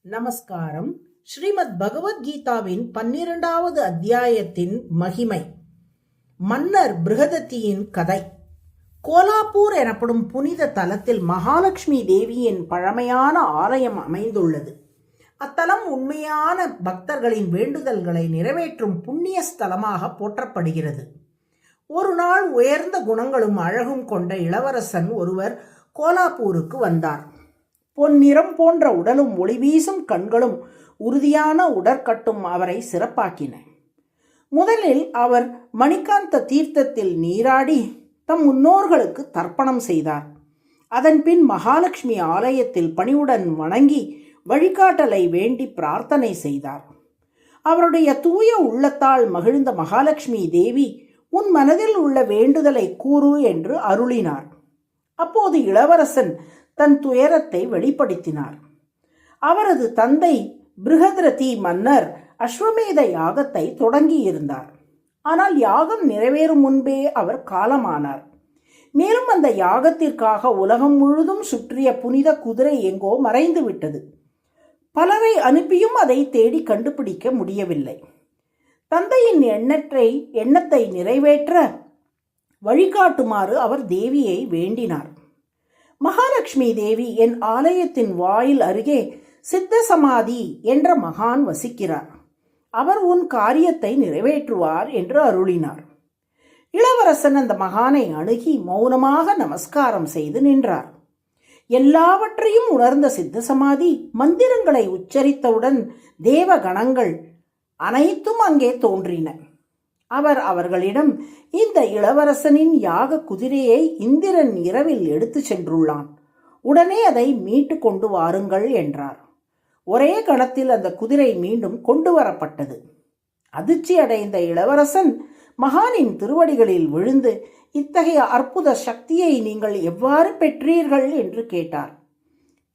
நமஸ்காரம். ஸ்ரீமத் பகவத்கீதாவின் 12வது அத்தியாயத்தின் மகிமை. மன்னர் பிருஹதத்தியின் கதை. கோலாப்பூர் எனப்படும் புனித தலத்தில் மகாலட்சுமி தேவியின் பழமையான ஆலயம் அமைந்துள்ளது. அத்தலம் உண்மையான பக்தர்களின் வேண்டுதல்களை நிறைவேற்றும் புண்ணிய ஸ்தலமாக போற்றப்படுகிறது. ஒரு நாள் உயர்ந்த குணங்களும் அழகும் கொண்ட இளவரசன் ஒருவர் கோலாப்பூருக்கு வந்தார். பொன்னிறம் போன்ற உடலும் ஒளி வீசும் கண்களும் உறுதியான உடற்கட்டும் அவரை சிறப்பாக்கின. முதலில் அவர் மணிகாந்த தீர்த்தத்தில் நீராடி தம் முன்னோர்களுக்கு தர்ப்பணம் செய்தார். அதன்பின் மகாலட்சுமி ஆலயத்தில் பணிவுடன் வணங்கி வழிகாட்டலை வேண்டி பிரார்த்தனை செய்தார். அவருடைய தூய உள்ளத்தால் மகிழ்ந்த மகாலட்சுமி தேவி, உன் மனதில் உள்ள வேண்டுதலை கூறு என்று அருளினார். அப்போது இளவரசன் தன் துயரத்தை வெளிப்படுத்தினார். அவரது தந்தை பிருஹத்ரதி மன்னர் அஸ்வமேத யாகத்தை தொடங்கியிருந்தார். ஆனால் யாகம் நிறைவேறும் முன்பே அவர் காலமானார். மேலும் அந்த யாகத்திற்காக உலகம் முழுதும் சுற்றிய புனித குதிரை எங்கோ மறைந்து விட்டது. பலரை அனுப்பியும் அதை தேடி கண்டுபிடிக்க முடியவில்லை. தந்தையின் எண்ணத்தை நிறைவேற்ற வழிகாட்டுமாறு அவர் தேவியை வேண்டினார். மகாலட்சுமி தேவி, என் ஆலயத்தின் வாயில் அருகே சித்த சமாதி என்ற மகான் வசிக்கிறார். அவர் உன் காரியத்தை நிறைவேற்றுவார் என்று அருளினார். இளவரசன் அந்த மகானை அணுகி மௌனமாக நமஸ்காரம் செய்து நின்றார். எல்லாவற்றையும் உணர்ந்த சித்த சமாதி மந்திரங்களை உச்சரித்தவுடன் தேவ கணங்கள் அனைத்தும் அங்கே தோன்றின. அவர் அவர்களிடம், இந்த இளவரசனின் யாக குதிரையை இந்திரன் இரவில் எடுத்து சென்றுள்ளான். உடனே அதை மீட்டு கொண்டு வாருங்கள் என்றார். ஒரே கணத்தில் அந்த குதிரை மீண்டும் கொண்டு வரப்பட்டது. அதிர்ச்சி அடைந்த இளவரசன் மகானின் திருவடிகளில் விழுந்து, இத்தகைய அற்புத சக்தியை நீங்கள் எவ்வாறு பெற்றீர்கள் என்று கேட்டார்.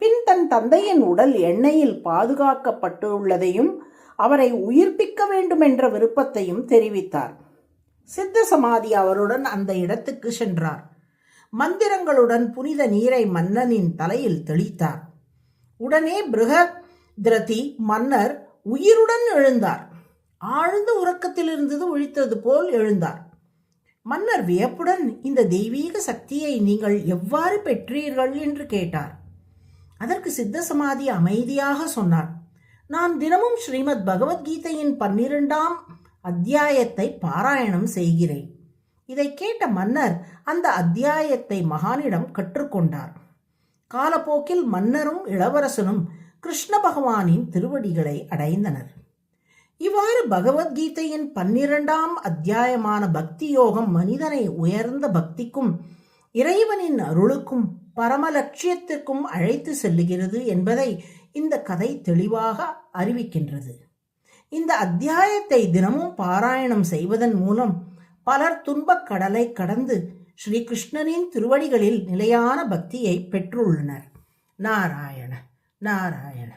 பின் தன் தந்தையின் உடல் எண்ணெயில் பாதுகாக்கப்பட்டுள்ளதையும் அவரை உயிர்ப்பிக்க வேண்டும் என்ற விருப்பத்தையும் தெரிவித்தார். சித்த சமாதி அவருடன் அந்த இடத்துக்கு சென்றார். மந்திரங்களுடன் புனித நீரை மன்னனின் தலையில் தெளித்தார். உடனே பிருஹத்ரதி மன்னர் உயிருடன் எழுந்தார். ஆழ்ந்த உறக்கத்திலிருந்து விழித்தது போல் எழுந்தார். மன்னர் வியப்புடன், இந்த தெய்வீக சக்தியை நீங்கள் எவ்வாறு பெற்றீர்கள் என்று கேட்டார். அதற்கு சித்த சமாதி அமைதியாக சொன்னார், நான் தினமும் ஸ்ரீமத் பகவத்கீதையின் 12ஆம் அத்தியாயத்தை பாராயணம் செய்கிறேன். இதை கேட்ட மன்னர் அந்த அத்தியாயத்தை மகானிடம் கற்றுக்கொண்டார். காலப்போக்கில் மன்னரும் இளவரசனும் கிருஷ்ண பகவானின் திருவடிகளை அடைந்தனர். இவ்வாறு பகவத்கீதையின் 12ஆம் அத்தியாயமான பக்தி யோகம் மனிதனை உயர்ந்த பக்திக்கும் இறைவனின் அருளுக்கும் பரம லட்சியத்திற்கும் அழைத்து செல்லுகிறது என்பதை இந்த கதை தெளிவாக அறிவிக்கின்றது. இந்த அத்தியாயத்தை தினமும் பாராயணம் செய்வதன் மூலம் பலர் துன்பக் கடலை கடந்து ஸ்ரீ கிருஷ்ணனின் திருவடிகளில் நிலையான பக்தியை பெற்றுள்ளனர். நாராயண நாராயண.